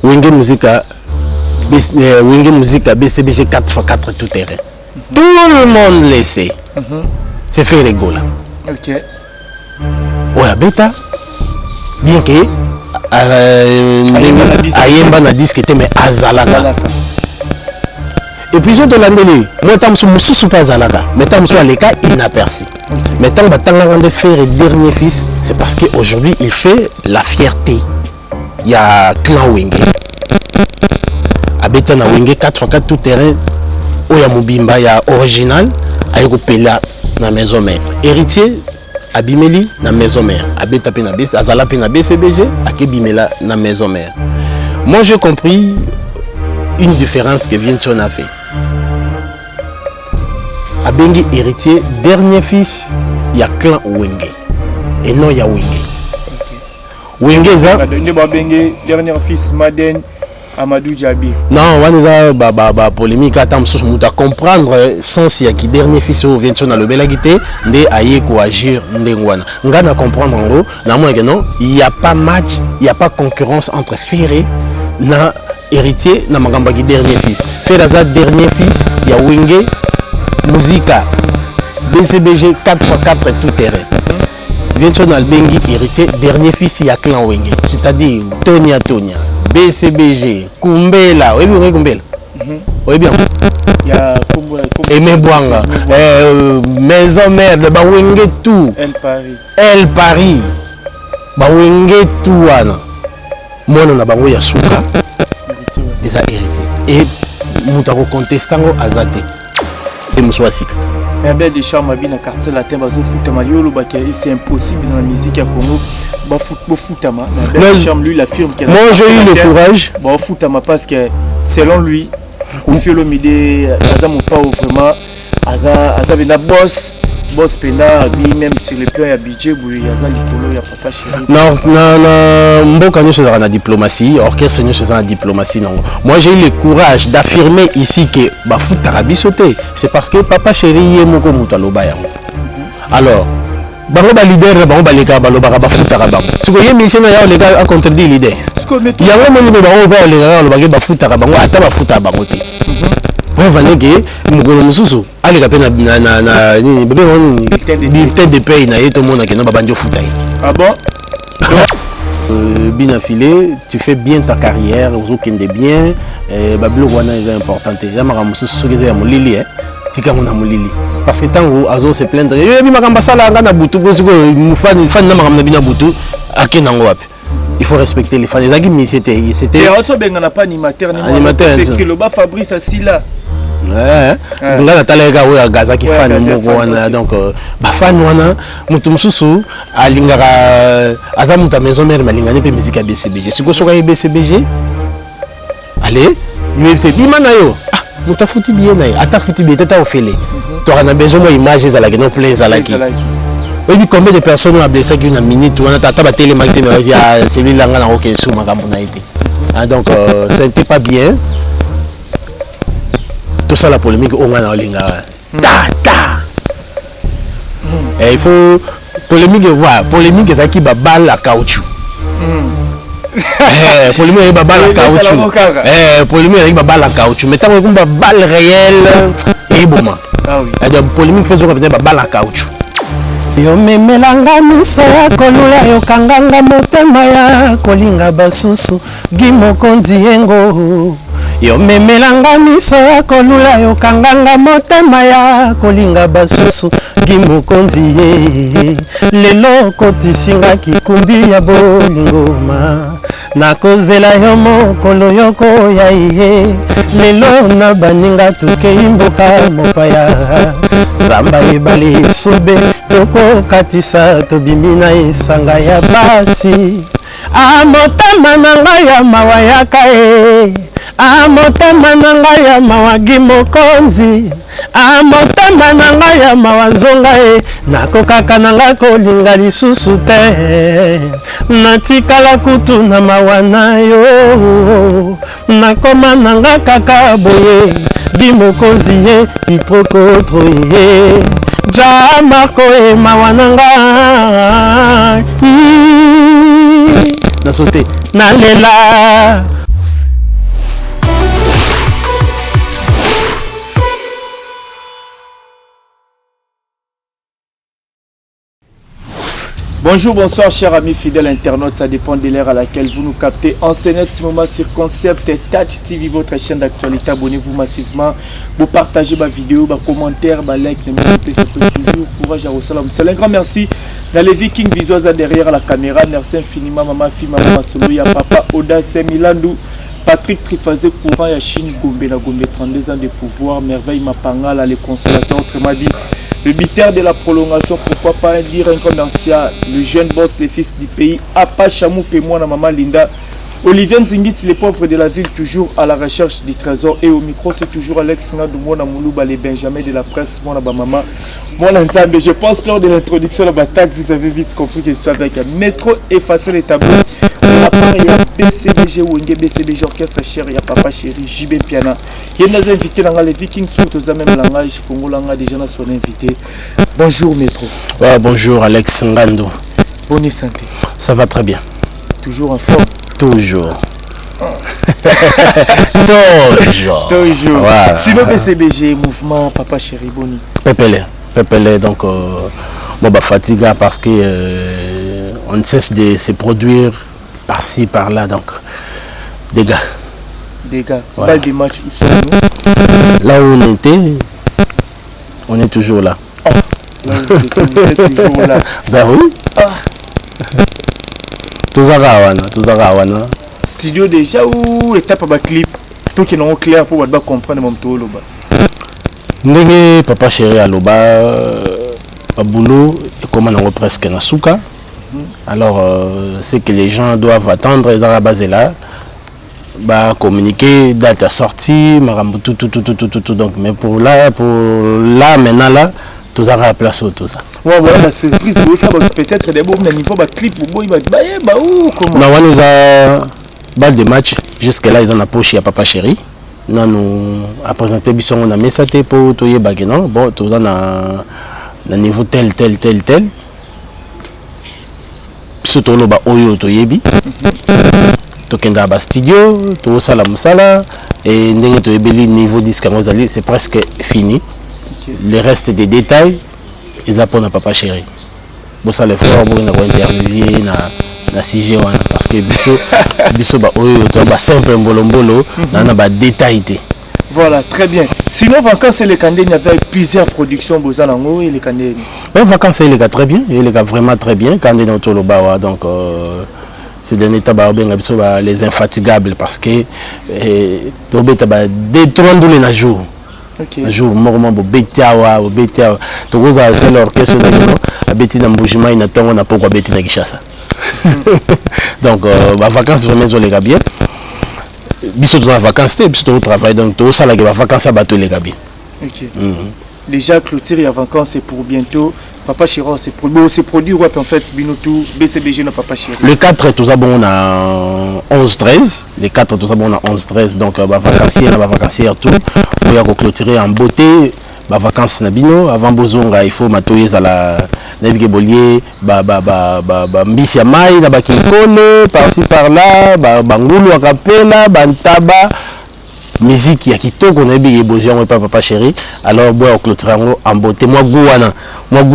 Wenge Musica BCBG 4x4 tout terrain. Tout le monde le sait. C'est fait rigoler. Ok. Ouais, bêta. Bien que Ayemba na disque mais Azalaka. Et puis je te l'ai moi tant que pas Azalaka, mais tant que les cas inaperçu. Mais tant que faire le dernier fils, c'est parce qu'aujourd'hui il fait la fierté. Il y a Clan Wenge. Abeta na Wenge 4x4 tout terrain. Oya Mubimba ya original, ayeko pela na maison mère. Héritier Abimeli na maison mère. Abeta pe na BC, Azala pe na BCBG, Akebimela na maison mère. Moi j'ai compris une différence que Vincent a fait. Abengi héritier, dernier fils, il y a Clan Wenge. Et non il y a Wenge. Wenge ça. Dernier fils Maden Amadou Djabi. Non, on a polémique à comprendre sens il y a qui dernier fils au Vincent na le belagité ndé aye ko agir ndengwana. Ngana comprendre en gros, non, il y a pas match, il y a pas concurrence entre Ferré na héritier na magamba qui dernier fils. Ferré dernier fils, il y a Wenge Musica BCBG 4x4 tout terrain. Vincent na bengi héritier dernier fils il y a Clan Wenge. C'est-à-dire Tonia BCBG, Kumbela, oui bien Kumbela. Oui bien. Il y a Aimé Bouanga, maison mère de Bawenge tout. El Paris. Bawenge tout ana. Moi on a bango ya souka. Des héritiers. Et mutako contestango azate. Et muswasika. Herbert Deschamps m'a bien quartier la terre c'est impossible dans la musique à Congo. Lui il affirme moi j'ai eu le courage parce que selon lui Kofi Olomide Azam pas vraiment Azam boss pena même sur le plan ya budget bouli Azam likolo ya papa chéri non mboka nyo c'est la diplomatie orchestre nyo c'est la diplomatie non moi j'ai eu le courage d'affirmer ici que bafuta rabi sauté c'est parce que papa chéri yé moko muto aloba yango alors bango ba leader bango ba leka baloba ba futa ka bango siko ye mission ya leka a contredire leader yango moni ba bango ba leka ba ba futa ka bango ata ba futa bango te preuve que mugolo mususu aleka pe na nini bebe woni bulletin de paye na yeto mona ke na ba banjo futa ah bon bien affilé tu fais bien ta carrière aux aucun de bien bablo wana est important ya mara mususu soki ya molili tika mona molili parce que tango azo se plaindre yebi makamba sala nga na butu bosiko fan na makamba bina butu akenango wapi il faut respecter les fans ezaki mais c'était et autre benga na pas animateur c'est que le bas Fabrice Asila nga na talega oya gazaki fan moko wana donc ba fan wana mutu mususu alingaka aza muta maison mère malingani pe musique ya BCBG siko soka ya BCBG allez UFC bimana yo muta futi bien na ata futi bien tata ofele tu as besoin d'image ezalaki non plein ezalaki oui combien de personnes ont blessé qui une minute ou on a tata ba télé magné mais ya celui-là nga na aucun sou makambo na été donc ça n'était pas bien tout ça la polémique au moins dans linga et il faut polémique voir polémique ezaki ba balle à caoutchouc polémique ezaki ba balle à caoutchouc polémique ezaki ba balle à caoutchouc mais tant que ba balle réelle et boma ah oui donc polémique faisons peut-être ba balle à caoutchouc yo memelanga misa ya kolula yo kanganga motema ya kolinga basusu gimokonzi yengo yo memelanga misa ya kolula yo kanganga motema ya kolinga basusu gimokonzi ye lelo kotisinga kikumbi ya bolingoma nakozela yo mokolo yoko ya iye lelo na baninga tukei mboka mopaya samba ebale sobe toko katisa tobimi na esanga ya basi amotema na ngai ya mawa yaka amotema na ngai ya mawa gimokonzi amotema na ngai ya mawa zonga nakokaka na ngai kolinga lisusu te natikala kutu na mawa na yo nakoma na ngai kaka boye gimokonzi ye kitrokotro ye ja marko mawa na ngai na sauté nalela Bonjour, bonsoir, chers amis fidèles internautes. Ça dépend de l'heure à laquelle vous nous captez. Enseignez ce moment sur Concept Touch TV, votre chaîne d'actualité. Abonnez-vous massivement. Vous partagez ma vidéo, ma commentaire, ma like. Ne me ça fait toujours courage à Rosalam. C'est un grand merci. Dans les Vikings Visuals derrière la caméra. Merci infiniment, maman, fille, maman, solo. Il y a papa Oda Semilandou. Patrick Trifazé Courant, Yachine Gombe, la Gombe, 32 ans de pouvoir. Merveille Mapangala, les consolateurs, autrement dit. Le biteur de la prolongation, pourquoi pas dire un commercial, le jeune boss, les fils du pays, Apa Chamou, Pémois, la maman Linda, Olivier Nzingit, les pauvres de la ville, toujours à la recherche du trésor. Et au micro, c'est toujours Alex Nadou, Mona Moulouba, les Benjamin de la presse, Mona Bamama, Mona Nzambe. Je pense lors de l'introduction de la bataille, vous avez vite compris que je suis avec un métro, effacer les tableaux. À part, il y a BCBG Wenge, BCBG Orchestre Cher, il y a Papa Chéri, JB Piana. Il y a des invités dans les Vikings, surtout dans le même langage, Fongo Langa, déjà sont invités. Bonjour Métro. Ouais, bonjour Alex Ngando. Bonne santé. Ça va très bien. Toujours en forme. Toujours. Toujours. Voilà. Sinon BCBG, mouvement, Papa Chéri, Boni. Pépélé, donc moi fatigue parce que on ne cesse de se produire par-ci, par-là, donc dégâts. Ouais. Balle des matchs, où sommes-nous? Là où on était, on est toujours là. Oh, là où vous êtes toujours là. Ben oui. Tous Studio déjà ou étape à clip? Tout qui n'ont clair pour comprendre mon tour là-bas. Ndenge Papa Chéri à Loba, boulot et comment on presque na souka. Alors c'est que les gens doivent attendre dans la base là, bah communiquer date à sortie, tout donc mais pour là maintenant là tout ça à place tout ça. Ouais voilà surprise ça peut-être des bons niveau bah clip vous bah où comment. Non on nous a balle de match jusque là ils en a poche à Papa Chéri. Non nous a présenté biso on a mis ça pour toyer bagnon bon tout dans na niveau tel surtout le oyo toyebi tokenda ba studio to sala musala et ndenge toyebeli niveau disque c'est presque fini. Le reste des détails ils apprennent à Papa Chéri bon ça le fort pour na interviewer na CG wana parce que biso ba oyo to ba simple mbolombolo na ba détail. Voilà, très bien. Sinon, vacances et les candés, il y avait plusieurs productions Bozanango et les candés. Oui, vacances et les gars très bien, et les gars vraiment très bien. Candés dans tout le bas, donc c'est d'un état les infatigables parce que tu as détruire les jours. Un jour, morment, betiawa, tu vois, c'est l'orchestre de Betty Namboujima, il n'attend pas pourquoi Betty Nagishasa. Donc, vacances vraiment les gars bien. Biso dans la vacances biso au travail donc tout ça la vacances à bateau les gars bien. OK. Déjà clôture et vacances c'est pour bientôt. Papa Chéri c'est produit ouais en fait Binotou BCBG na Papa Chéri. Le 4 tout ça bon on a 11-13, les 4 tout ça bon on a 11-13 donc vacancier tout pour y a clôturer en beauté. Vacances na bino avant bozonga il faut matoyer à la naviguer bolier mbisi ya mai na bakinkole par-ci par-là bangulu akapela bantaba musique ya kitoko na biye bozonga Papa Chéri alors boya clôturer en beauté moi goût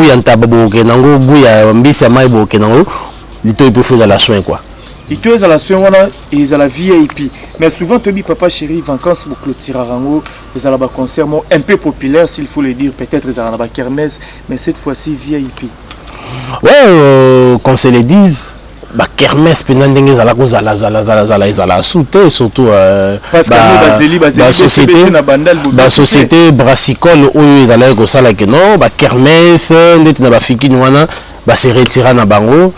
ya ntaba boke nango goût ya mbisi ya mai boke nango lito peut faire la soin quoi. Et tous à la soirée, ils ont la VIP. Mais souvent, tu dis Papa Chéri, vacances pour clôturer Rango, ils ont un concert un peu populaire, s'il faut le dire. Peut-être ils ont un kermesse, mais cette fois-ci VIP. Ouais, qu'on se le dise, kermesse, pendant que ils ont la soute, surtout la société brassicole où ils allaient au salaire que non, kermesse, se retirer na bango.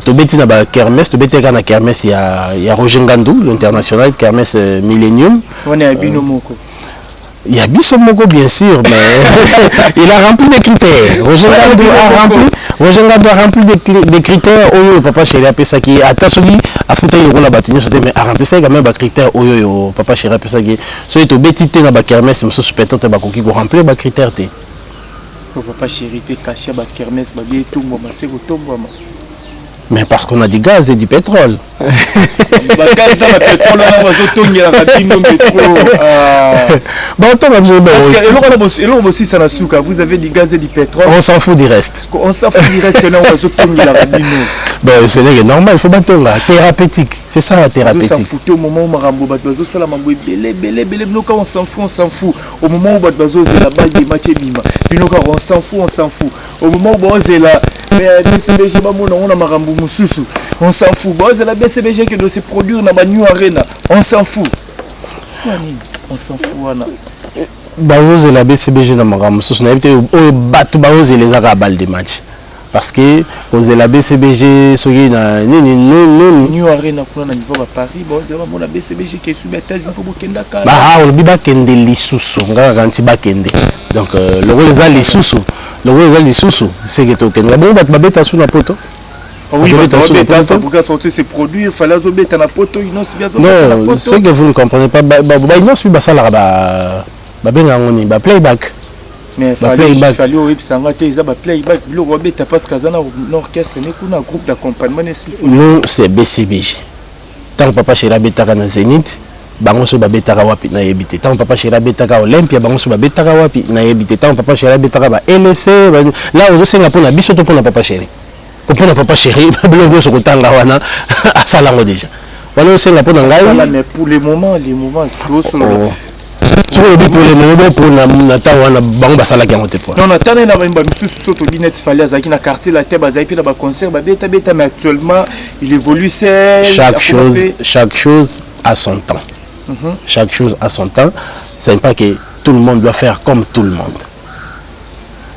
Tobeti na ba kermesse tobeti na kermesse il y a Roger Ngandou l'international kermesse Millennium on est à Binomoko il y a Bisomoko bien sûr mais il a rempli des critères Roger Ngandou a rempli des critères oyo Papa Chéri a ça qui attention a foutu yo la batini mais a rempli ça quand même ba critères oyo Papa Chéri a ça qui so tobeti te na ba kermesse monsieur peut-être ba koki ko remplir ba critères te Papa Chéri pe cacher ba kermesse ba bien tout moi c'est ko tombo Mais parce qu'on a du gaz et du pétrole. Gaz dans le pétrole, on va se la rapide métro. Bon, Parce que aussi ça n'a vous avez du gaz et du pétrole. On s'en fout du reste. On s'en fout du reste, on va se la rapide. Ben, c'est normal, il faut battre là. Thérapeutique, c'est ça, thérapeutique. On s'en fout au moment où Marambo Batbazo, ça la mambo, belé, on s'en fout. Au moment où Batbazo, c'est la balle des matchs bima. On s'en fout. Au moment où on là, mais BCBG, on a Marambo Moussousou. On s'en fout. C'est la BCBG qui doit se produire dans la New Arena. On s'en fout. On s'en fout, Anna. Bazo, la BCBG dans Marambo Moussousou. On a été au battu Bazo et les arabes des matchs. Parce que la BCBG, ce qui est New Arena pour le niveau à Paris, c'est vraiment la BCBG qui est sous bêtise pour Bokenda. Bah, on va kende les sous-sous, on va kende. Donc, le rôle des les sous-sous, c'est que tu as bon, tu vas mettre sous la poteau. Oui, pour sortir ces produits, il fallait mettre la poteau. Non, c'est que vous ne comprenez pas. Non, c'est ça là, playback. Mais il fallait oui, ça a été playback. Le Robert parce que ça a un orchestre, un groupe d'accompagnement. Nous, c'est BCBG. Tant que papa chez la Betara na Zénith, bango so ba Betara wapi na yebité. Tant que papa chez la Betara Olympia, bango so ba Betara wapi na yebité. Tant que papa chez la Betara ba LC, là on sait la pour la biso to pour la papa chéri. Pour la papa chéri, blogo so kotanga wana asalango déjà. Voilà on sait la pour ngai. Mais pour les moments tout solo. Pour les moments pour na tawana bango basala ki ngote point. Non na tane na ba misusu soto binet fallait azaki na quartier la teba azaki na ba concert ba beta mais actuellement il évolue c'est chaque chose à son temps. Chaque chose à son temps. Ce n'est pas que tout le monde doit faire comme tout le monde.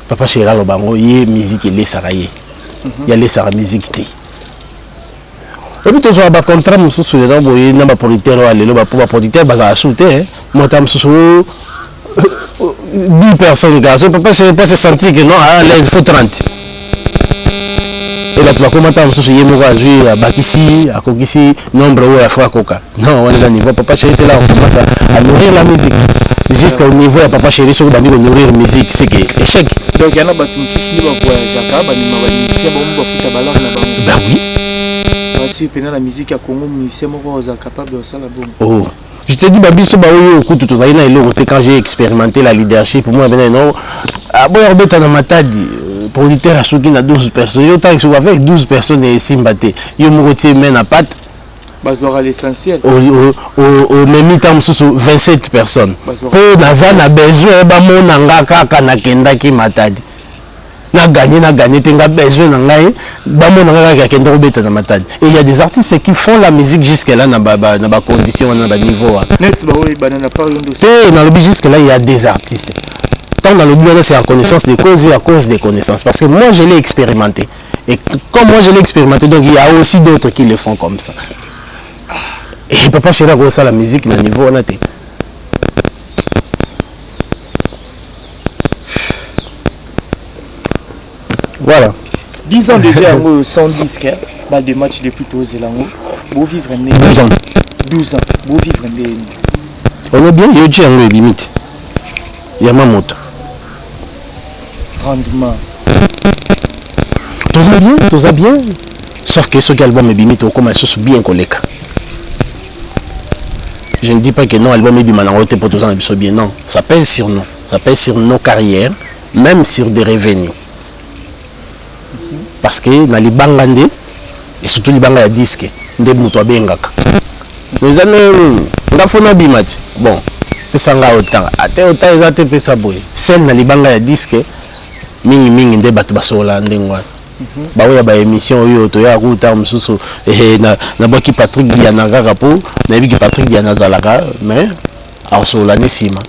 Papa Chéra Lobango, il y a musique et les saraye. Il y a les saraye musique. Et puis, tu as un contrat, tu as un producteur, tu as un producteur, tu as un soutien. Moi, tu as 10 personnes. Papa Chéra pas se sentir que non, il faut 30. Et là, tu vas commenter à ce niveau à Bakissi, à Kokissi, nombre où il faut à Koka. Non, on est à niveau. Papa Chéri était là, on commence à nourrir la musique. Jusqu'au niveau où Papa Chéri, sur le nourrir la musique, c'est que échec. Donc, il y a un peu de voyage, bah oui. Si pendant la musique à Congo, musicien capable de ça la bombe. Oh. Je te dis, Babi, quand j'ai expérimenté la leadership, pour moi, non, producteur a choqué 12 personnes. Avec 12 personnes et Simbaté, il y a main à patte. Bazora l'essentiel. Au même temps, 27 personnes. Pour Nazana besoin, Nakendaki Matadi. Na gagné, t'as besoin et il y a des artistes qui font la musique jusque-là dans la condition, dans le niveau. Dans le jusque-là, il y a des artistes. Tant dans le but, c'est en connaissance des causes et à cause des connaissances. Parce que moi, je l'ai expérimenté. Et comme moi, je l'ai expérimenté, donc il y a aussi d'autres qui le font comme ça. Et papa, chez la la musique, dans le niveau, on a été. Voilà. 10 ans déjà, sans disque, balle de match depuis tous les ans. Vous vivre 12 ans. 12 ans. Vous vivre on est bien, il y a une limite. Il y a ma moto. Rendement. Tout ça bien. Sauf que ce album est limite au comment ils bien collés. Je ne dis pas que non, l'album est bien pour tous ans, bien. Non, ça pèse sur nous. Ça pèse sur nos carrières, même sur des revenus. Parce que dans les bangandés, et surtout les bangandés à disque, des moutons bengaka. Les amis, on a fait un bimati. Bon, c'est ça autant. Autant ils ont fait ça. Celle dans les bangandés à disque, mingi des batu basola ndengwa. Bah oui, bah émission yo to ya kuta msusu na baki Patrick Diana kakapo, na biki Patrick Diana zalaka, mais asola nesima.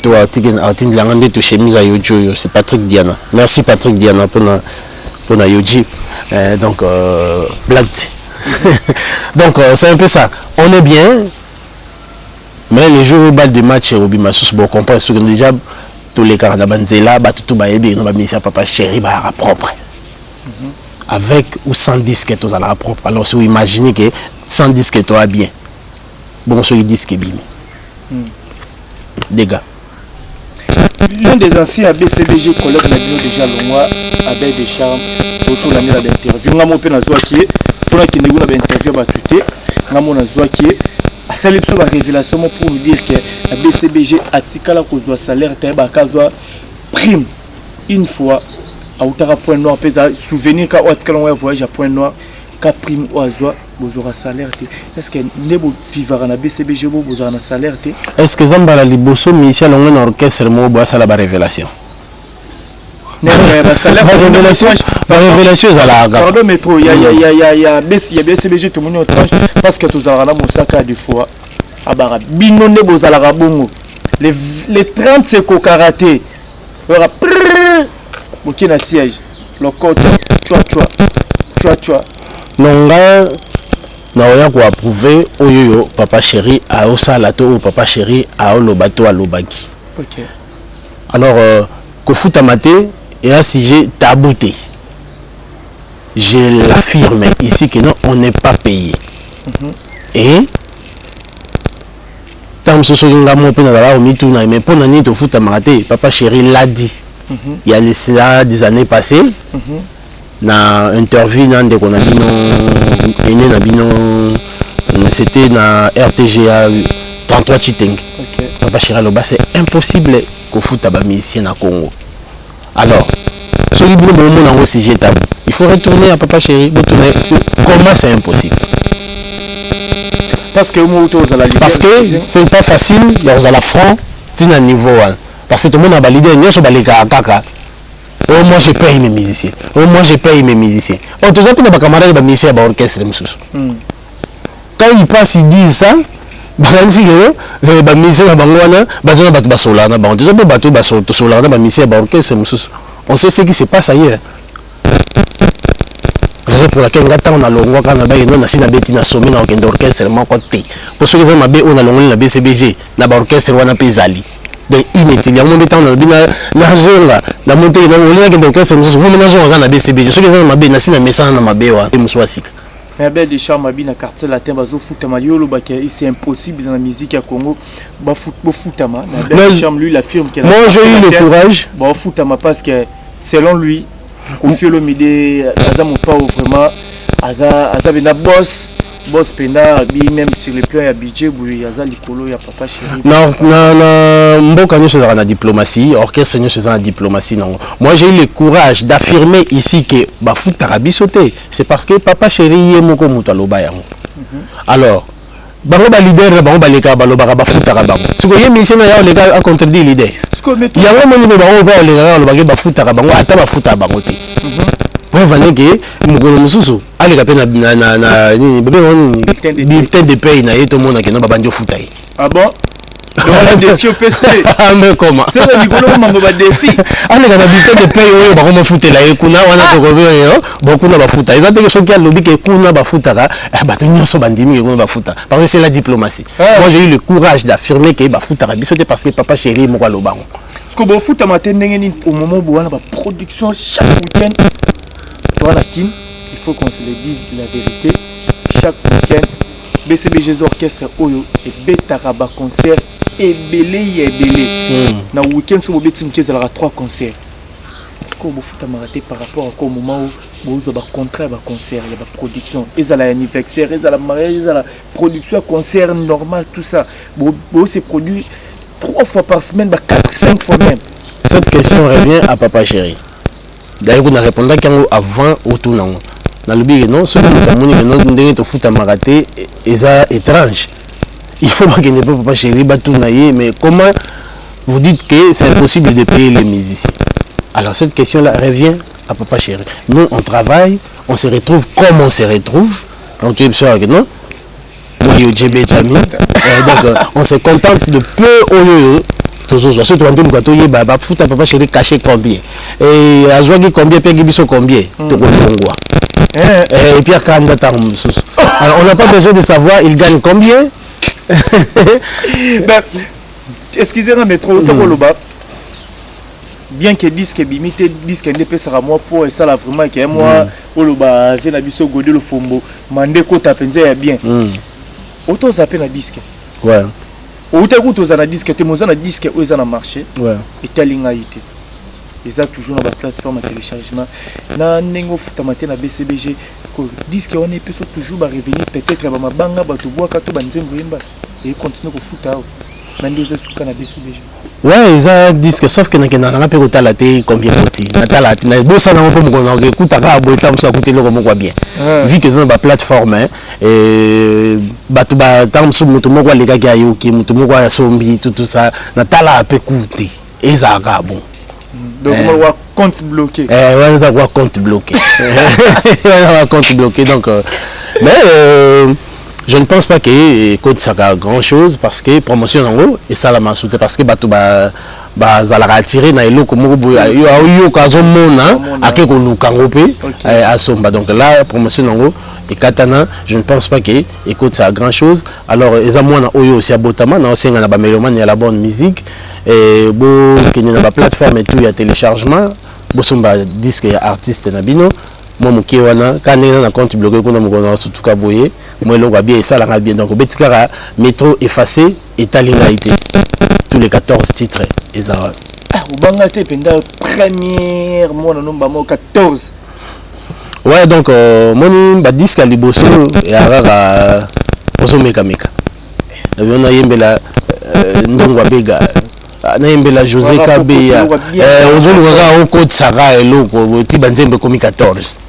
Toi artine langande to chemise à yojo, c'est Patrick Diana. Merci Patrick Diana pour la Yoji. Donc, blague. Donc, c'est un peu ça. On est bien, mais les jours où balle de match, on comprend ce que déjà tous les carnabanzela, tout le papa chéri, propre. Avec ou sans disque, tout ça propre. Alors, si vous imaginez que sans disque, tout va bien. Bon, ce disque est bien. Dégâts. L'un des anciens BCBG collègues déjà le mois, Abel Deschamps, autour de la interview ngamo pe na zwa qui pour la kinegu na interview ba tuté ngamo na zwa qui a sali biso ba révélation pour nous dire que la BCBG atikala ko zwa salaire ta ba ka zwa prime une fois à Outara Point Noir pesa souvenir ka atikala on voyage à Point Noir ka prime au azwa bozora salaire te est-ce que nebo vivara na BCBG bozora na salaire te est-ce que zamba la liboso mission longue na orchestre mo bo sala ba révélation la révélation est à la pardon métro il y a BCBG tout le monde tranche parce que tous avons mosaka du fois abara binonde bozala rabongo les 30 c'est karaté ora ok na siège le côté tu nonga na oya ko approuver oyoyo papa chéri a osala to papa chéri a olobato alobaki. OK alors ko futa maté et un sujet tabouté. Je l'affirme ici que non, on n'est pas payé. Et tant que ce mais pour l'année de foot à Maraté, papa chéri l'a dit. Il y a cela des années passées. Na interview dans des c'était na RTGA 33 Chiteng. Papa chéri Loba, c'est impossible qu'au foot à Bamissi na Congo. Alors, il faut retourner à papa chéri. Comment c'est impossible? Parce que c'est pas facile, dans la franc, c'est un niveau. Parce que tout le monde a validé, oh, moi je paye mes musiciens. Oh, moi je paye mes musiciens. Oh, tout ça, pour les camarades de musiciens, l'orchestre. Quand ils passent, ils disent ça. On sait ce qui se passe ailleurs. Raison pour laquelle on a l'ongwa quand on a si na beti na sommet na orchestre mon côté. Pour ceux qui ont mabé on a l'ongwa na BCBG na orchestre wana pezali. Donc inutile. On met on a bina na zonga na monter na on orchestre vous ménagez on na BCBG. Ceux qui ont mabé na si na message na mabé wa muswasika. Mais Abel Deschamps m'a bien quartier latin bazo footama yolo ba c'est impossible dans la musique à Congo ba footama. Abel Deschamps lui il affirme qu'il a moi j'ai eu le courage ba footama parce que selon lui Kofi Olomide azamu pas vraiment aza bena boss pena bi même sur le plan ya budget boui aza likolo ya papa chéri. Non mboka nyo c'est la diplomatie orchestre nyo c'est la diplomatie non. Moi j'ai eu le courage d'affirmer ici que ba foot arabi sauté c'est parce que papa chéri yemoko muta loba yango. Alors bango ba leader bango ba leka ba loba ba foot arabango. Siko yemission ya on a contredit leader. Yango moni ba ba leka loba ba foot arabango ata ba foot arabango te. On va néguer mugolo mususu allez ka pena na ni bébé on bulletin de paye na yeto mona ke no babandi futai. Ah bon? Le défi au PC. Ah mais comment? C'est le niveau là mango ba défi. Allez ka bulletin de paye oyo ba ko futé la ekuna wana ko ko yo beaucoup na ba futa. Ils ont dit que lobi ke kuna ba futaka ba to nyoso bandimi ke ba futa. Parce que c'est la diplomatie. Moi j'ai eu le courage d'affirmer que ba futaka biso parce que papa chéri mo ko lobango. Parce que ba futa matin ndenge au moment où on a ba production chaque week-end. Il faut qu'on se le dise la vérité. Chaque week-end, BCBG orchestre Oyo et Betaraba concert et belé. Dans le week-end, sur le week-end, il y a 3 concerts. Est-ce que vous avez raté par rapport au moment où vous avez un contrat, un concert, il y a une production, il y a l'anniversaire, il y a la mariage, il y a la production, concert normal, tout ça. Vous se produit 3 fois par semaine, 4-5 fois même. Cette question revient à papa chéri. D'ailleurs, on a répondu avant au tournant. Dans le but, non, ce que nous avons foot à maraté, c'est étrange. Il faut pas qu'il n'y ait pas chéri, mais comment vous dites que c'est impossible de payer les musiciens? Alors, cette question-là revient à papa chéri. Nous, on travaille, on se retrouve comme on se retrouve. Donc, tu es sûr que non? Moi, donc, on se contente de peu au surtout quand on dit bah foot à papa chéri caché combien et à jouer combien paye biso combien to kolongwa et puis quand alors on n'a pas besoin de savoir il gagne combien. Ben excusez-moi mais trop loba bien que disque bimité disque ndp sera moi pour et ça là vraiment que moi loba j'ai la biso godé le fombo mandé ko tapenza ya bien auto zapper na disque ouais. Ou t'as goûté aux disques, t'es mozana disque où ils en a marché. Ouais. Et t'as l'ingalité. ils ont toujours dans la plateforme de téléchargement. Na nengo futamate na BCBG, disque on est toujours ba revenir peut-être ba mabanga ba to bois kato banzembo yemba et continue ko futa. Mando ze suka na BCBG. Ouais, ils ont disque sauf que na pas ko tala te combien côté. Na tala na bossa na po mo ko écoute ka bo tam so côté le ko mo bien. Vu que c'est ba plateforme et batu ba tam so moto mo ko le ga yo ki moto mo ko sombi tout ça na tala pe écouter. Et ça ga bon. Donc on va compte bloqué. Ouais, on va compte bloqué. On va compte bloqué donc mais je ne pense pas que Côte Saka grand chose parce que promotion en haut et ça la m'a sauté parce que batou ba za la retirer na elo comme yo kazo mona akeko lukango pe à somba donc là promotion en haut et katana je ne pense pas que écoute ça grand chose alors les amona oyo aussi à Botama na aussi na ba melomane ya la bonne musique et bo kenya na ba plateforme et tout ya téléchargement bo somba disque ya artiste na bino moi moké wana quand na compte bloqué kuna mukona surtout ka boyer moi le bien ça la bien donc betikara métro effacé et talingaité tous les 14 titres et ça ubanga te penda première mona nomba mo 14 ouais donc moni ba disque à liboso et ara oso meka on a yembela ndongwa bega na yembela José Kabeya ozo luka o code sara eloko ti banzembe komi 14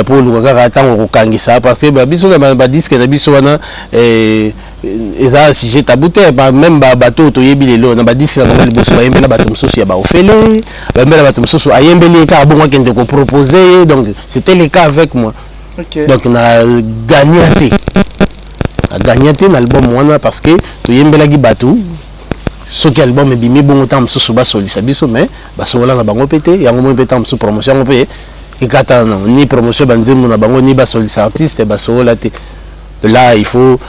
pour le gars tant au kangisa parce que biso na disque na biso wana eza sujet tabouté même bateau to yebi lelo na disque na liboso ba yembela bato mususu ya ba ofele ba yembela bato mususu ayembeli ka bon kende ko proposer donc c'était le cas avec moi. Donc na gagné na album wana parce que to yembela gi bato ce qui album bimi bon temps mususu ba solisa biso mais ba sola na bango pété yango mo pété mususu promotion pe et katana ni promotion banzemu na bango ni ba solisa artiste ba sola te là il faut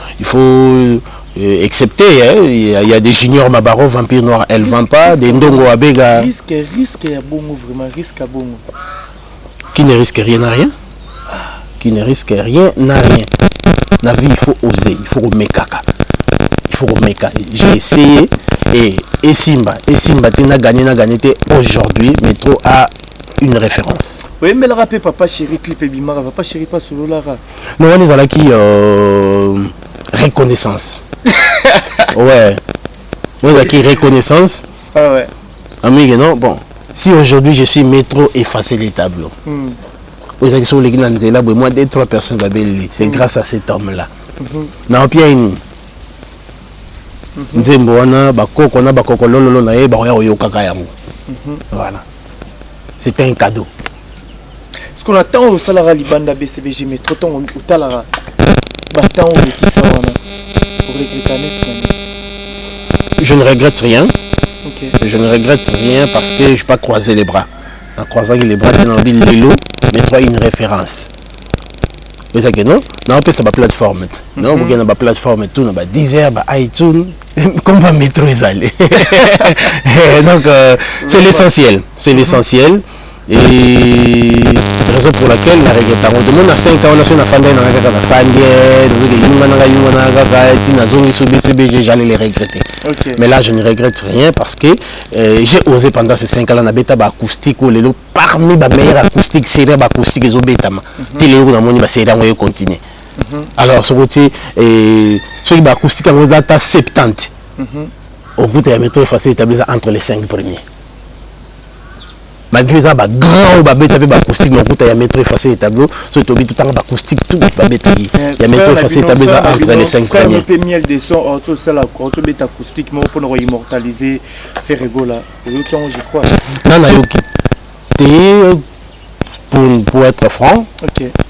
accepter hein? Il y a des juniors Mabaro Vampire Noir elle vend pas des ndongo abega risque ya bongo vraiment risque à bongo qui ne risque rien à rien qui ne risque rien n'a rien la vie il faut oser il faut remettre j'ai essayé et Simba n'a gagné aujourd'hui Métro a une référence. Oui, mais le rappel papa chéri clip et bimara papa chéri pas solo lara. Non, on est à la qui reconnaissance. Ouais. On est à qui reconnaissance. Ah ouais. Amigo non bon. Si aujourd'hui je suis Métro effacer les tableaux. Vous avez sur les là moi 2-3 personnes va belle. C'est grâce à cet homme là. Na opia ini. Nzembo wana bakoko na bakoko lololo na ye ba yo kaka yango. Voilà. C'est un cadeau. Ce qu'on attend au salaire Libanda BCBG, mais trop tôt au talara. Battant au qui ça on a. Je ne regrette rien. Okay. Je ne regrette rien parce que je n'ai pas croisé les bras. En croisant les bras, j'ai envie de l'élo, mais toi une référence. Vous savez que non? Non, on ça ma plateforme. Non, vous avez ma plateforme et tout, on a Deezer, iTunes, comme va Métro les allées. Donc, c'est l'essentiel. C'est l'essentiel. Et raison pour laquelle la regrette. On demande à 5 ans, on a fait une fan, j'allais les regretter. Okay. Mais là, je ne regrette rien parce que j'ai osé pendant ces 5 ans, on a bêta acoustique ou les parmi les meilleurs acoustiques, séries acoustiques et obétama. Télé ou dans mon série, on va continuer. Alors, ce côté, celui acoustique, on va être 70. Au bout de la métro, il faut établir entre les 5 premiers. Malgré ça, grand babeta acoustique, mais il y a métro effacé et tableau, so tout le temps acoustique tout babeta. Il y a métro effacé et tableau entre les 5 premiers. Il y a miel de son auto celle acoustique, mais pour nous immortaliser, faire rigoler. Je crois. Non, non, pour être franc,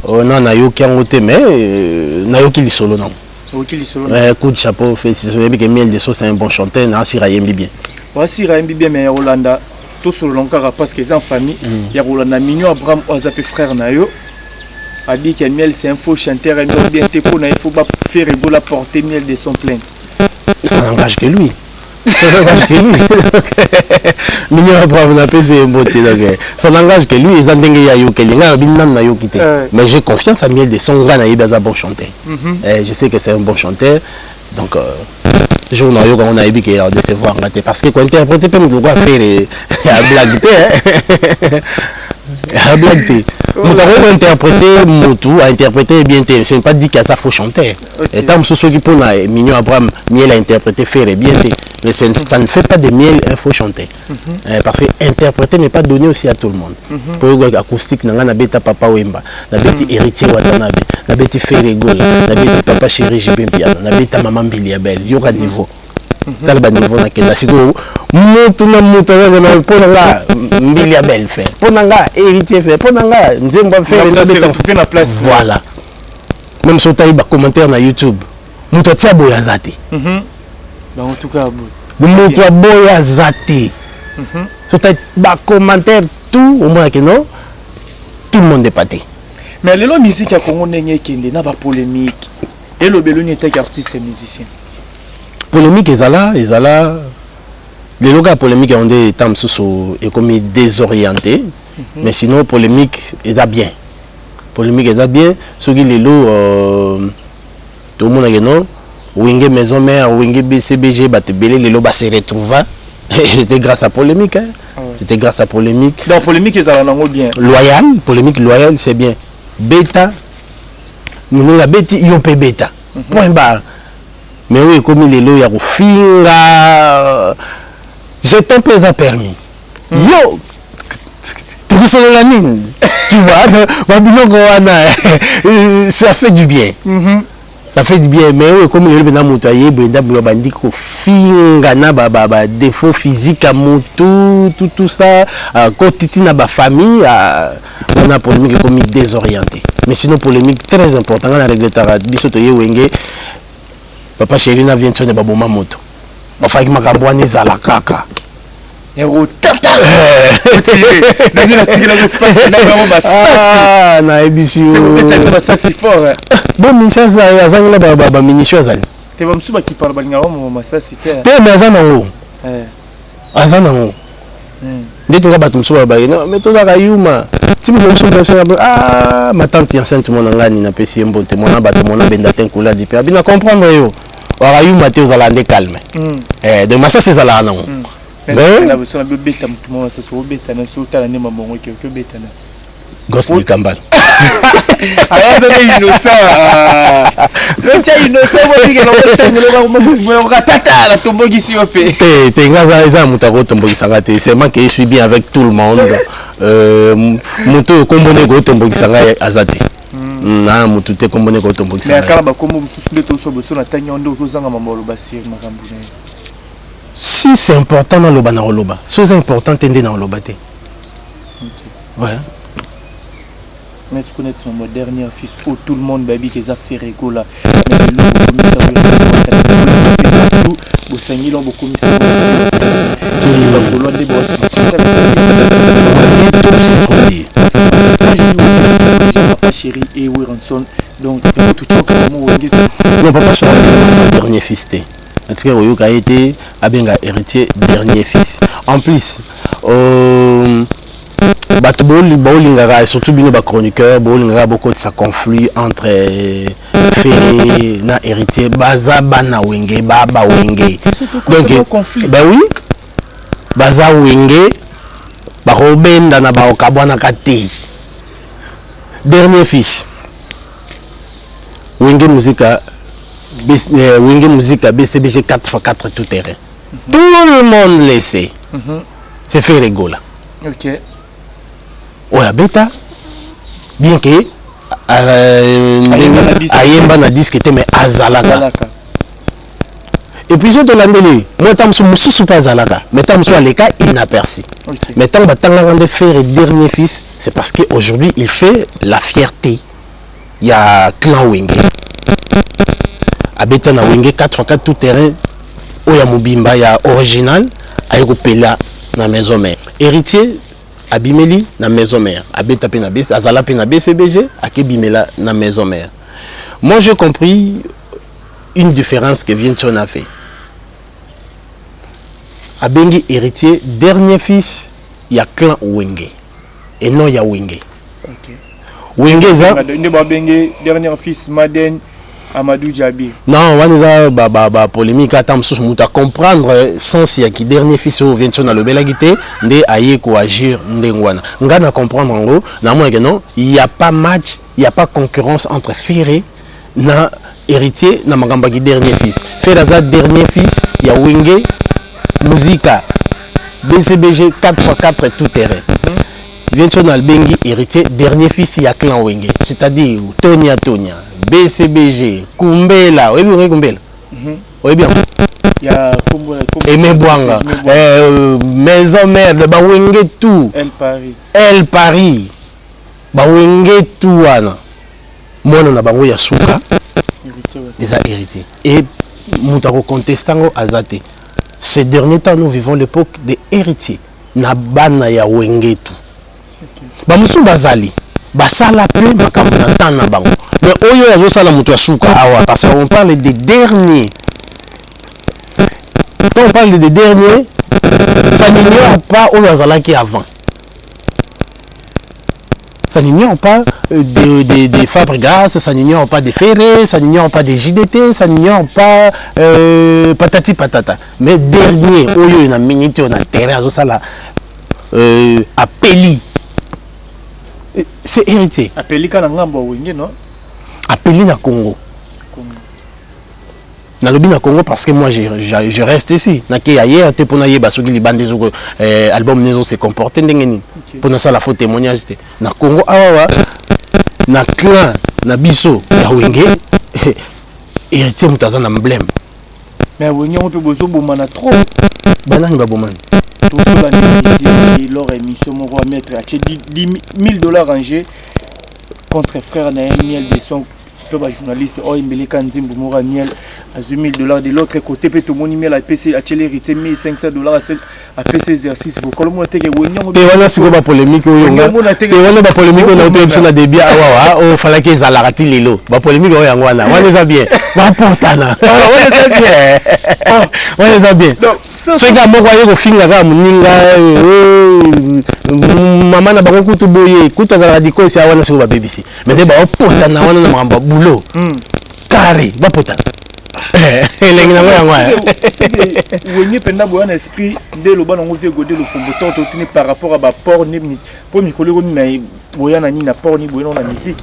non, non, mais Nayoki li solo non. Coup de chapeau, félicitations. Miel de son c'est un bon chanteur, Nassira Yembi bien. Nassira Yembi bien, mais Hollanda. Tout sur le long parce qu'ils sont en famille. Il y a Rolanda Mignon, Abraham, Ozape frère Nayo. A dit que Miel c'est un faux chanteur, il ne faut pas faire rigoler porter Miel de son plainte. Ça n'engage que lui. Ça n'engage que lui. Mignon Abraham n'a pas c'est une beauté. Ça n'engage que lui. Ils ont dit mais j'ai confiance à Miel de son gars, il est un bon chanteur. Je sais que c'est un bon chanteur. Donc, jour on a eu que décevoir parce que quand interpréter peut me quoi faire la blague la blague on a interprété Motu a interprété bien ce n'est pas dit que ça faut chanter et tant que ceux qui pour Mignon Abraham miel a interprété faire bien mais ça ne fait pas de miel il faut chanter parce que interpréter n'est pas donné aussi à tout le monde pour acoustique na beta papa Wemba na beti héritier Watanabe na beti Ferregola na beti papa chéri Jibempiano na beta maman Biliabel il y aura niveau dans le niveau na kenda siko mutu na ponanga Biliabel fait ponanga héritier fait ponanga nzemba fait na place voilà même sur taïba commentaire na YouTube mutu tia boya zate en tout cas mutu boya zate sur taïba commentaire tout au moins que non tout le monde est pâté mais les musique ya Congo ndenge kende na ba polémique et le beloni était artiste et musicien polémique ezala les locaux polémique ont des temps sous et comme désorienté mais sinon polémique est bien ceux qui les lots tout le monde a non Wingé maison mère Wingé BCBG bat belé les lots se retrouva c'était grâce à polémique c'était grâce à polémique donc polémique ezala nango bien loyal polémique loyal c'est bien bêta nous la bêti yopé bêta point barre. Mais oui, comme il est là, il y a finga. J'ai ton peu permis. Yo, tu sais la mine. Tu vois, ça fait du bien. Ça fait du bien. Mais oui, comme il est là, moutaillé, Brenda Bandi, finga na baba défaut physique à moto, tout ça. Côté na ba famille, on a polémique comme désorienté. Mais sinon polémique très important. On a réglé ta bisoto yewenge. Papa chéri na vient sonner baboma moto. Enfin qui makambwana ezala kaka. Ero tata. Nani na tigela espace na ba masasi. Na ebisi. C'est vous mettre masasi fort. Bon misasa azangela baba minisho azali. Te ba msuba ki parle balinga mo masasi te. Te mais azana ngo. Azana ngo. Ndete nga bato msuba ba no mais to za kayuma. Si vous avez ma tante enceinte mon ngani na pesi mbote mona bato mona benda tenkula di pe bina comprendre yo wala yu mate uzalande calme de massa c'est zala non mais la besoin de beta mutu mona ça so beta na so tala ne mamongo ke beta na gosse ni kambal aya za innocent le cha innocent mo dike no tengelo ba mo tata la tombogi si opé te ngaza za mutako tombogi sangate c'est moi qui suis bien avec tout le monde mutu kombone go tombogi sangate azate na mutu te kombone go tombogi sangate mais kala ba kombo mususu beto so boso na tanyondo ko zanga mamolo basi makambu ne si c'est important dans le bana loba chose importante ende na loba te ouais. Mais tu connais mon dernier fils où tout le monde baby qui a fait rigola. Chéri et Wiranson donc tout non papa chéri dernier fils té parce que Oyoka a été abenga héritier dernier fils en plus et surtout bino ba chroniqueur bolingara beaucoup de ça conflit entre Ferré na héritier baza bana wenge baba wenge donc ben oui baza wenge ba robenda na ba okabwana kate dernier fils wenge musica BCBG 4x4 tout terrain tout le monde le sait c'est fait rigola ok. Ouais, bêta, bien que ayemba na disque mais azalaka. Et puis je te l'ai moi tam sou pas azalaka, mais tam sou les cas inaperçu. Mais tam batanga rendre faire dernier fils, c'est parce que aujourd'hui il fait la fierté. Il y a clan Wenge. Abeta na Wenge 4x4 tout terrain. Oya Mobimba ya original, ayeko pela na maison mère. Héritier Abimeli na maison mère, Abeta pe na BC, Azala pe na BCBG, Akebimela na maison mère. Moi j'ai compris une différence que Vincent a fait. Abengi héritier, dernier fils, il y a clan Wenge. Et non il y a Wenge. Ok. Wenge ça. Dernier fils Maden, Amadou Djabi. Non, on a polémique à comprendre sens il y a qui dernier fils au vient sur le belagité de aïe ko agir ndengwana. Ngana comprendre en gros, non, il y a pas match, il y a pas concurrence entre Ferré na héritier na magamba qui dernier fils. Ferré dernier fils, il y a Wenge Musica BCBG 4x4 tout terrain. Vient sur le bengi héritier dernier fils il y a clan Wenge, c'est-à-dire Tonia BCBG, Kumbela, oui bien Kumbela. Oui bien. Il y a Aimé Bouanga, Maison Mère de Bawenge tout. El Paris. Bawenge tout ana. Moi on a bango ya suka. Les a hérité. Et Moutaro contestant azate. Ces derniers temps nous vivons l'époque des héritiers. Na bana ya Wenge tout. Bamusu bazali. Basala plus makambo na tana bango. Mais oyo yazo sala mutu asuka awa parce qu'on parle des derniers. Quand on parle des derniers, ça n'ignore pas oyo azalaki avant. Ça n'ignore pas des Fabregas, ça n'ignore pas des Ferré, ça n'ignore pas des JDT, ça n'ignore pas patati patata. Mais dernier oyo na minute on a terrain azo sala appeli. C'est hérité. Appeli kana ngambo Wenge non? Appeli na Congo. Na lobi na Congo parce que moi je reste ici. Na ke ailleurs te pona yeba soki li bande zo album nezo se comporter ndengeni. Pona ça la faux témoignage te. Na Congo awa na clan na biso ya Wenge héritier mutaza na emblème. Mais Wenge on peut bozo bomana trop. Banani ba bomana. Tout la nuit, leur émission, mon roi maître, a 10 000 rangés contre frère Naël de son journaliste. Oh, il me les candim pour mon Miel à 10 000 de l'autre côté. Peut tout le monde email à PC, à Télé, hérité $1,500 à PC exercice. Pour le monde, tu es c'est quoi polémique? Tu es polémique, on a été sur débit. Ah, ouais, il fallait qu'ils aient raté les lots. La polémique, on les a bien. On les a bien. Ce gars, moi, je suis là, maman n'a pas beaucoup boyé. Écoute, on a radicaux, c'est à sur la BBC. Mais d'abord, on peut en boulot. Carré, va potan. Wenge penda boyan esprit de lo bana ngove godé le fomboton to tuni par rapport à ba port ni pour mi kolego ni boyan ni na port ni boyan na musique.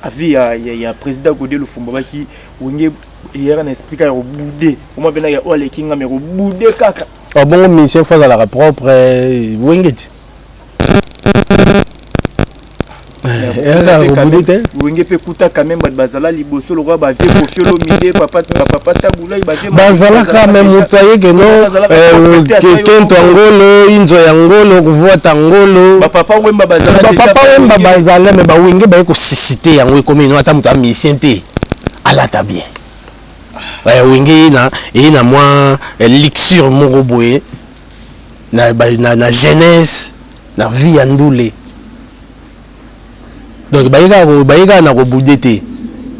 Avi ya président godé le fombo ba ki Wenge hier un esprit ka boudé. Comment bena ya ole kinga me boudé kaka. Oh bon mission fois à la propre Wenge. Wenge pe kuta quand même bazala liboso le roi ba vie kofiolo mide papa tabula ibaje bazala quand même mutaye que non quelqu'un tangolo inzo yangolo kuvoa tangolo papa wemba bazala mais ba Wenge ba ko susciter yango comme ino ata muta misiente ala ta bien Wenge na moi l'ixure moroboé na jeunesse na vie andule. Donc baïga na ko boudete.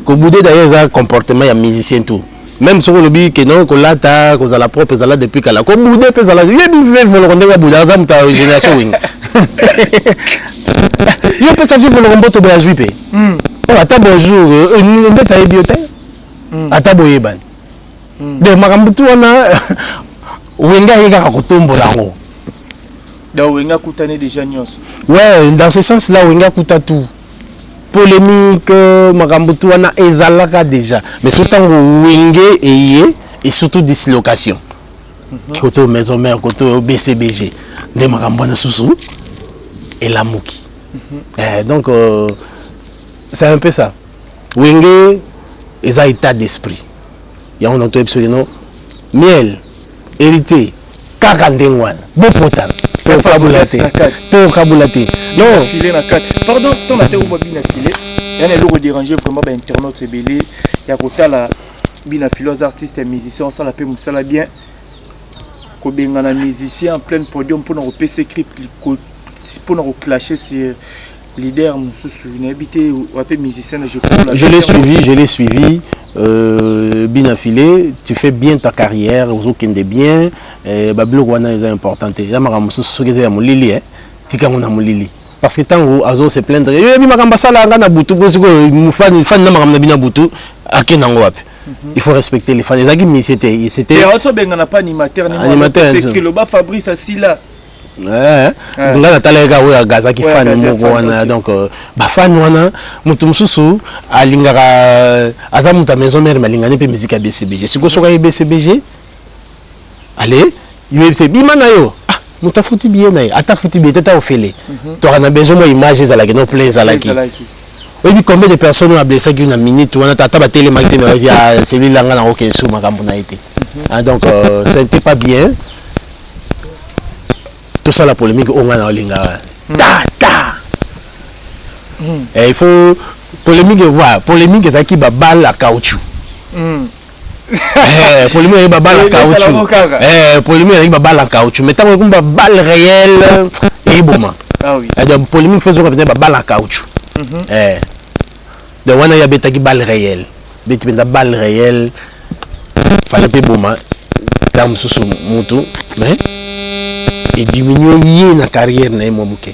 Ko boudé d'ailleurs un comportement ya musicien tout. Même sur le but que non ko lata ko za la propre za la depuis kala. Ko boudé pe za la ye bi fait volo ndenge boudé za muta génération wing. Yo pe sa vie volo mboto ba juipe. Ata bonjour ndeta ebiote. Ata boyeban. De makambutu wana Wenge yeka ko tombola ngo. Donc Wenge kutane déjà nyos. Ouais, dans ce sens là Wenge kuta tout. Polémique, makambutu wana ezalaka déjà. Mais surtout Wenge et surtout dislocation. Côté maison mère, côté BCBG, des makambana sousou et la mouki. Donc c'est un peu ça. Wenge est un état d'esprit. Il y a un autre absolument miel, hérité, kakandengwan, beau potal. To kabulate. Non. Filé na 4. Pardon, ton matin ou bina filé. Il y a le déranger vraiment ba internaute belé. Il y a côté la bina philosophe artiste et musicien ça la paix musala bien. Ko benga na musicien en plein podium pour nous PC script pour nous clasher sur leader nous habité ou appelé musicien je l'ai suivi Binafilé, tu fais bien ta carrière aux aucun des biens bablo wana est important ya maramu soki ya mulili tika ngona mulili parce que tant azo se plaindre yo bi makamba sala nga na butu ko fan na makamba na bina butu Akenango wapi. Il faut respecter les fans. C'était et autre ben on n'a pas animateur c'est écrit le bas Fabrice Asila. Ouais. Donc là natalaga oya gaza ki fan moko wana donc ba fan wana mutu mususu alingara aza muta maison mère malingane pe musique ya BCBG. Siko soka BCBG. Allez, UFC bima na yo. Ah, muta futi bien na. Ata futi bien tata ofele. Tu as besoin de images za la no plein za la ki. Oui, combien de personnes ont blessé qui une minute ou on a tata ba télé marketing ya celui-là ngana aucun sou makambo na été. Donc ça n'était pas bien. Tout ça la polémique on a linga. Et il faut polémique voir, polémique est qui ba balle à caoutchouc. Polémique est ba balle à caoutchouc. Polémique est ba balle à caoutchouc. Mais tant que ba balle réelle et bon. Ah oui. Donc polémique faisons ba balle à caoutchouc. Donc on a ya beta qui balle réelle. Beta beta balle réelle. Fallait pas bon tam sous moto mais et diminuer la carrière na mo bouquet.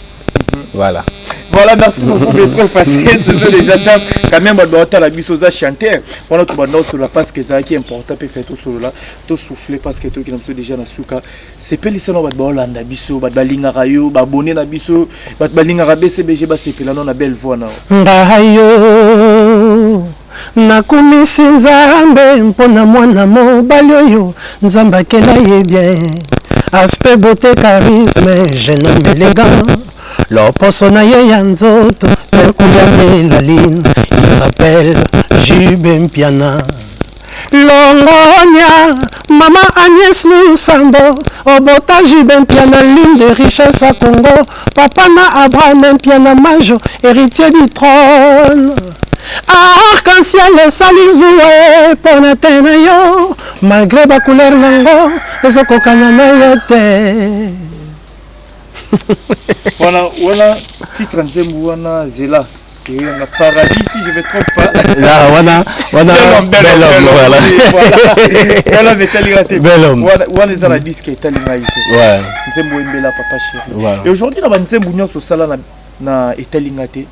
Voilà. Voilà, merci beaucoup d'être facile. Désolé, j'attends quand même à la bisosa chanter. On a tout sur la passe que ça qui est important peut faire tout sur là, tout souffler parce que tout qui nous déjà na suka. C'est pas laisser no ba Hollande biso, ba balinga rayo, ba bonné na biso, ba balinga ra BCBG ba c'est là non na belle voix na. Ngayo nakumisi nzambe mpona mwana mobali oyo nzambe akela ye bien. Aspect beauté charisme jeune homme élégant. Leur personnage yanzoto, tel couleur la ligne, il s'appelle Jubin Piana. Longonia, maman Agnès Lusambo, Obota Jubin Piana, l'une des richesses à Congo. Papa na Abraham Piana Majo, héritier du trône. Arc-en-ciel et salizoué pour n'atteindre yo, malgré ma couleur nango, et ce kokanana yote. Voilà, titre Nzembo wana Zela. Et on a paradis si je ne me trompe pas. Là, bel homme, voilà. Voilà, mais t'as l'iraté. Bel homme. Voilà, les ala disque et t'as l'iraté. Ouais. Nzembo Mbela, papa chéri. Voilà. Et aujourd'hui, dans Nzembo Nyon, sur ça, na et t'as l'iraté.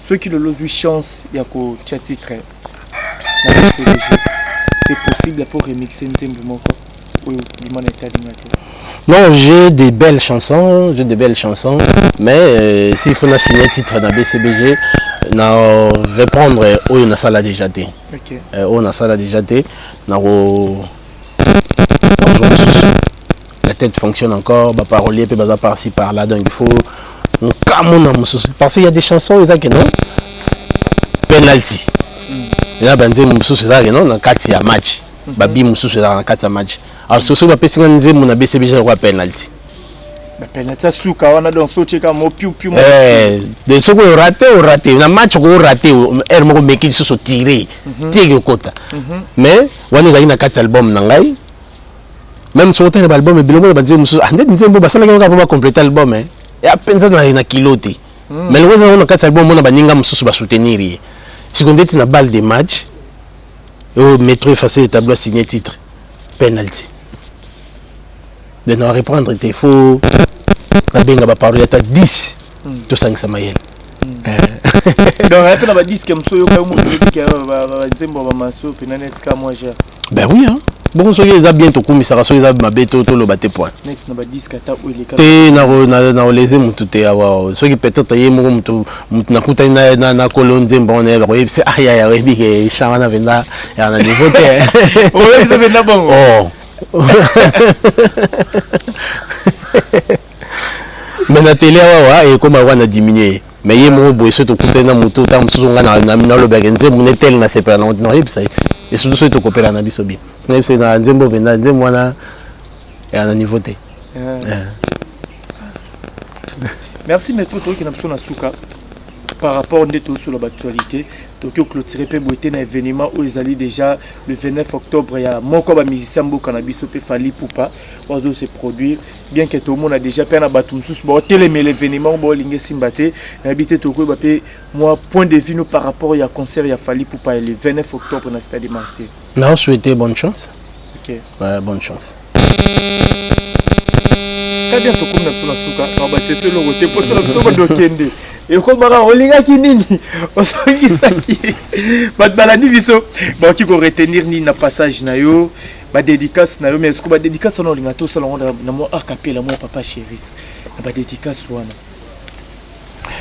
Ceux qui le ont eu chance, il y a qu'au chat titre. C'est possible pour remixer Nzembo Moko. Oui, dis-moi, t'as l'iraté. Non, j'ai des belles chansons, mais s'il faut signer un titre dans BCBG, na répondre où on a ça là déjà été. OK. On a ça là déjà été. La tête fonctionne encore, bah parolier peut baser par-ci par-là, donc il faut on parce qu'il y a des chansons ils que non penalty. Il y a ben Nzembo mususu ça que non dans 4 match. Babi mususu dans 4 match. Alors ce que je peux dire, mon BCBG quoi penalty. Penalty souka wana donc sauter comme au piou piou. De ce que raté, na match ko raté, er moko meki so tirer. Tirer kota. Mais wana za ina 4 album na ngai. Même son tel album bilongo ba dire mususu, ande Nzembo ba sala ka pa compléter album hein. Et à peine ça na kilote. Mais le on a 4 album on a baninga mususu ba soutenir. Si on dit na balle de match, au métro effacer le tableau signer titre. Penalty. De nous reprendre tes faux. La benga ba parole à 10. Tout ça que ça m'a donc un peu dans 10 comme ça yo ka mo ki ba Nzembo ba maso penanet ka moi j'ai. Ben oui hein. Bon so yeza bientôt comme ça so yeza mabeto to lo baté point. Next na ba 10 kata ou les te na leze mutu te awa. So ki peut-être yé mo mutu na kuta na kolonzembo on est ba c'est aya ya webi ke chamana venda ya na niveau te. Oh ça venda bon. Oh. Mais la télé et comme on a diminué mais il y a mon boy surtout côté na moto tam suzonga na lo bagenze mon tel na sepela na ça et surtout surtout coopérer na bisobi c'est na Nzembo venda Nzembo wana et à niveau té. Merci mais tout qui n'a pas na suka par rapport à sur l'actualité. Tokyo clôturé pe boité un événement où ils allaient déjà le 29 octobre il y a mon comme musicien beau cannabis pe Fally Ipupa oiseau se produire bien que tout le monde a déjà peine à battre sous bon télémé l'événement bon lingé simbaté habité Tokyo bapé moi point de vue nous par rapport il y a concert il y a Fally Ipupa le 29 octobre dans le stade des Martyrs. Non, souhaiter bonne chance. OK. Ouais, bonne chance. Quand bien to comme na suka, on va c'est le côté pour ça to ba dokende. et comme bara olinga kinini osoki saki bat balani biso ba ki ko retenir ni na passage na yo ba dédicace na yo mais est-ce que ba dédicace na olinga to sala na mo acapella mo papa chéri na ba dédicace wana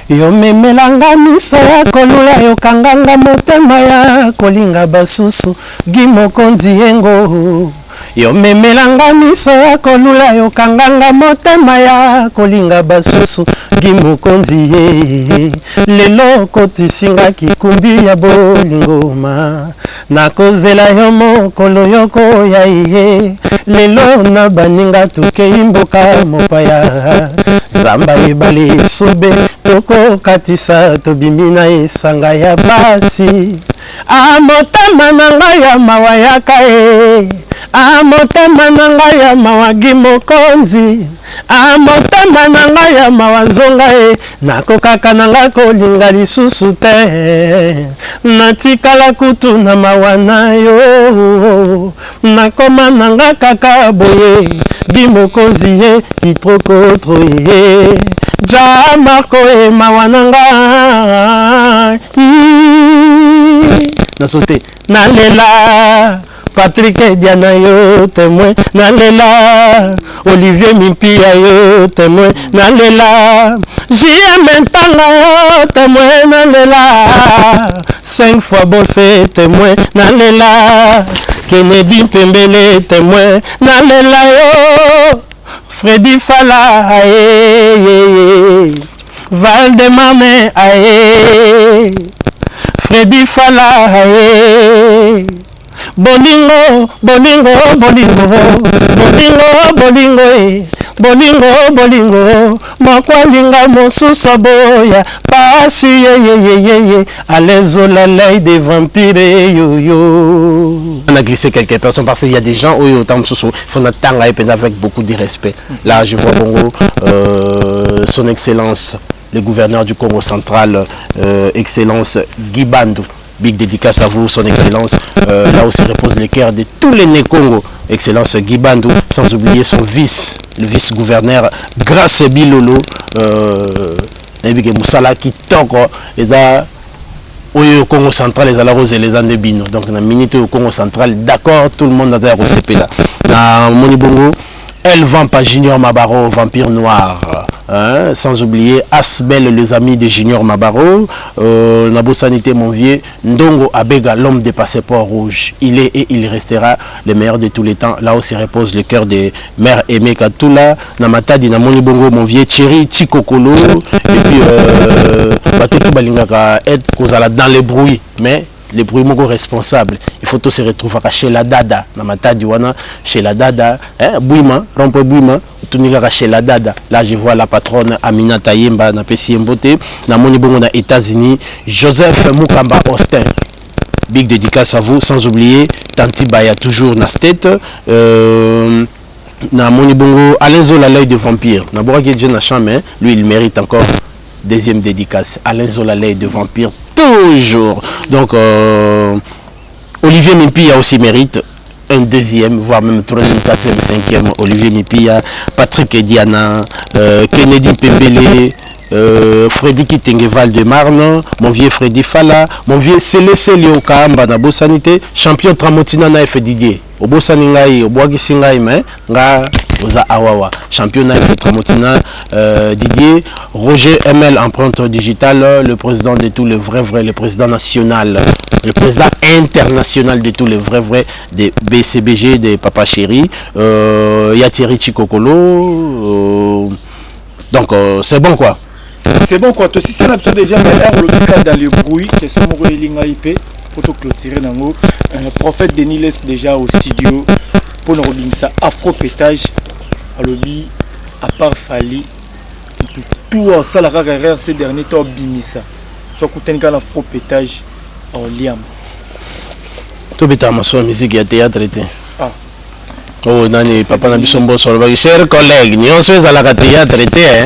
yo memelanga misa ya kolula yo kanganga motema ya kolinga basusu gimokonzi yengo yo memelanga misa ya kolula yo kanganga motema ya kolinga basusu gimokonzi ye lelo kotisinga kikumbi ya bolingoma nakozela yo mokolo yoko ya ye lelo na baninga tukei mboka mopaya zamba ebale sobe toko katisa tobimi na esanga ya basi amotema na ngai ya mawa yaka e amotema na ngai ya mawa gimokonzi amotema na ngai ya mawa zonga e nakokaka na ngai kolinga lisusu te natikala kutu na mawa na yo nakoma na ngai kaka boye gimokonzi ye kitrokotro ye ja marko e mawa na ngai nasote nalela Patrick Diana yo témoin nalela Olivier Mimpia yo témoin nalela JM Ntanga yo témoin nalela 5 fois bossé témoin nalela Kennedy Pembele témoin nalela yo Freddy Fala aye Valdemar aye Freddy Fala aye Bolingo, bolingo, bolingo, bolingo, bolingo, bolingo, bolingo, makwalinga mosusu boya, pasi ye, alezo la lei des vampires yo yo. On a glissé quelques personnes parce qu'il y a des gens où autant il faut attendre avec beaucoup de respect. Là, je vois Bongo, son excellence, le gouverneur du Congo central, excellence Guy Bandou. Big dédicace à vous, son excellence. Là où se repose le cœur de tous les Né-Congo. Excellence Guy Bandou, sans oublier son le vice-gouverneur Grace Bilolo. Moussala qui toque au Congo central, les Alarose et les Andebino. Donc, dans la minute au Congo central, d'accord, tout le monde a un OCP là. Dans Monibongo, El Vampa Junior Mabaro, vampire noir. Hein, sans oublier Asbel, les amis de Junior Mabaro, Nabo Sanité, mon vieux, Ndongo Abega, l'homme des passeports rouges. Il est et il restera le meilleur de tous les temps. Là où se repose le cœur des mères aimées Katula, Namatadi, Namoni Bongo, mon vieux Thierry, Chikokolo, et puis Batutu Balingaka, être dans les bruits, mais les bruits sont responsables. Il faut tous se retrouver chez la Dada, Namatadi Wana, chez la Dada, Bouima, Rompe Bouima. Chez la Dada. Là, je vois la patronne Amina Tayemba na Pessi Mbote. Na Moni Bongo na États-Unis, Joseph Mukamba Austin. Big dédicace à vous, sans oublier Tanti Baya toujours na State. Na Moni Bongo, Alain Zola l'œil de vampire. Na Boraki Djena Chamé, lui il mérite encore deuxième dédicace. Alain Zola l'œil de vampire, toujours. Donc, Olivier Mimpi a aussi mérite. Un deuxième, voire même troisième, quatrième, cinquième, Olivier Mipia, Patrick Diana, Kennedy Pembele, Freddy Kitengeval de Marne, mon vieux Freddy Fala, mon vieux Céleste Léo Kaamba na Bosanité, champion Tramotina na F Didier. Au Bosaningai, au Boagisingai, mais nga oza awawa. Champion na F Tramotina Didier, Roger ML, empreinte digitale, le président de tous les vrais, le président national. Le président international de tous les vrais des BCBG, des Papa Chéri, Yatiri Chikokolo. Donc c'est bon quoi. C'est bon quoi. Si c'est l'absurde déjà, mais là, le cas dans le bruit, que ce mot est IP, pour clôturer dans le prophète Denis laisse déjà au studio pour nous revenir ça afro-pétage à l'objet, à part Fali, tout ça la carrière ces derniers temps bimisa. Soit qu'on tenga afro-pétage. Liam. Tu as ma musique et théâtre. Oh nani papa na biso mboso le cher collègue nyonso ezalaka théâtre te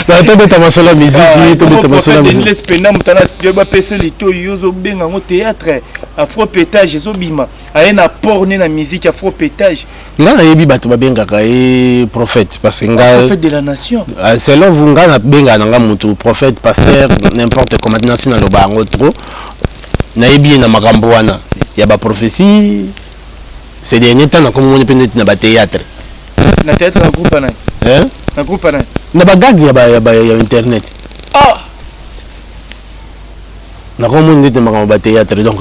na to beta masolo musique to beta masolo musique les pena mutana studio ba pese lito yozo benga ngo théâtre afro pétage ezobima aye na porne na musique afro pétage nga yebi bato babengaka e prophète parce que nga prophète de la nation selon vous nga na benga nga mutu prophète pasteur n'importe comment na lo bango trop na yebi na makambo wana ya ba prophétie. C'est dernier temps comme on est na ba théâtre. Na théâtre na groupe na. Hein? Na groupe na. Na ba gag ya internet. Ah. Na comme on est na ba théâtre donc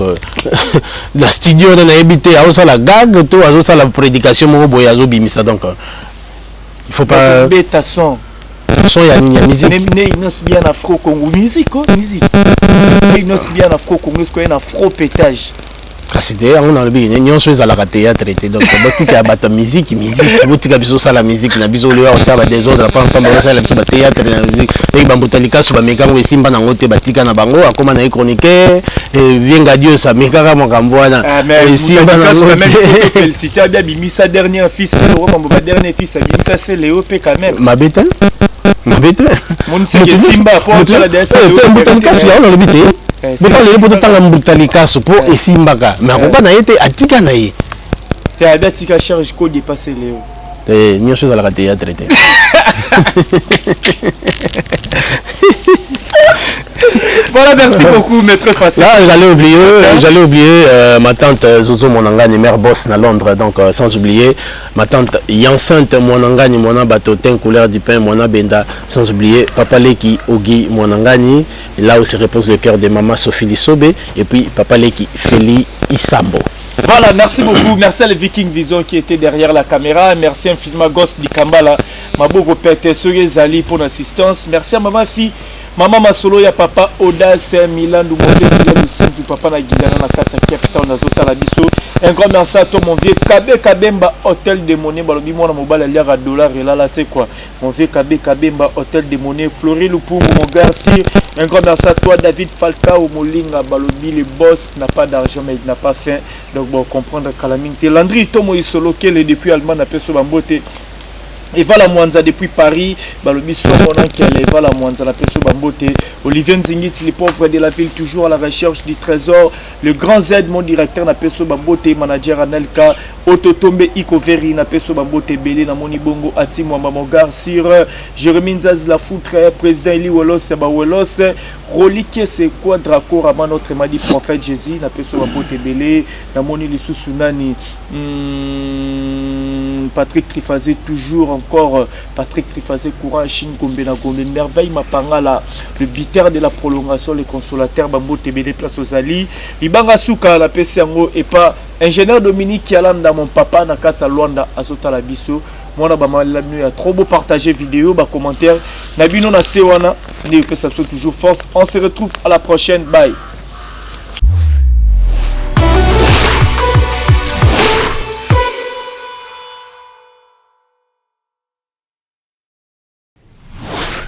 la studio na habité a ça la gag tout a ça la prédication mo boya zo bimisa donc il faut pas bêta son. Son ya musique. Ne inos bien afro congo musique musique. Ne inos bien afro congo ce qu'on a afro pétage. C'était on a le bien n'y chose à la théâtre donc botika ya bato musique botika biso ça la musique na biso le on va des autres pas ça la biso ba théâtre na musique et bambutalika so ba meka ngo esimba na ngote batika na bango akoma na chroniqueur et vienga Dieu ça meka ka mokambo wana esimba na ngote féliciter bien bimisa dernier fils le ba dernier fils bimisa c'est Léo P quand même ma bête mon c'est simba pour la DS bambutalika so on a le bité mais pas les potes tanga mbutalika so po esimbaka mais akoka na yete atika na ye te abatika charge ko dépasser Léo ni chose à la théâtre te voilà merci beaucoup maître Facile. Là j'allais oublier ma tante Zozo Monangani mère boss na Londres donc sans oublier ma tante Yansante Monangani mona bateau teint couleur du pain mona benda sans oublier papa Leki Ogi Monangani là où se repose le cœur de maman Sophie Lissobe et puis papa Leki Feli Isambo. Voilà, merci beaucoup. Merci à les Viking Vision qui était derrière la caméra. Merci infiniment Ghost di Kambala, Maboko Pete, Soye Zali pour l'assistance. Merci à maman fille, maman Masolo, ya papa Audace, Milan, du papa na Guidana na Kata Capital, na Zota la Bisso. Un grand merci à toi mon vieux Kabe Kabemba Hôtel de Monnaie, balobi moi na mobile aliar à dollar et là tu sais quoi. Mon vieux Kabe Kabemba Hôtel de Monnaie, Fleury Lupungu mon Garcia. Un grand merci à toi David Falcao Molinga balobi le boss n'a pas d'argent mais il n'a pas faim. Donc bon comprendre calamité. Landry Tomo Isolo qui est depuis allemand na peso bambote. Eva la Mwanza depuis Paris, balobi Somona qui est Eva la Mwanza la peso bambote. Olivier Nzingit, les pauvres de la ville toujours à la recherche du trésor. Le grand Z, mon directeur na peso bambote, manager Anelka, Ototombe Ikoveri na peso bambote Belé na Moni Bongo Ati Mwamba Garcia, Jérémy Nzaz la foutre, président Eli Welos Welos, Rolike c'est quoi Draco Raman notre madi prophète Jésus na peso bambote Belé na Moni Lissusunani. Patrick Trifazé toujours encore Patrick Trifazé courant Chine Gombe na Gombe merveille Mapangala le bitter de la prolongation les consolateurs Bambo TBD place aux Ali Libanga Souka la PCango et pas ingénieur Dominique Kialanda mon papa na Katsa Luanda Azota la Bisso moi bama la nuit a trop beau partager vidéo ba commentaire Nabino na Sewana ne peut toujours force on se retrouve à la prochaine bye.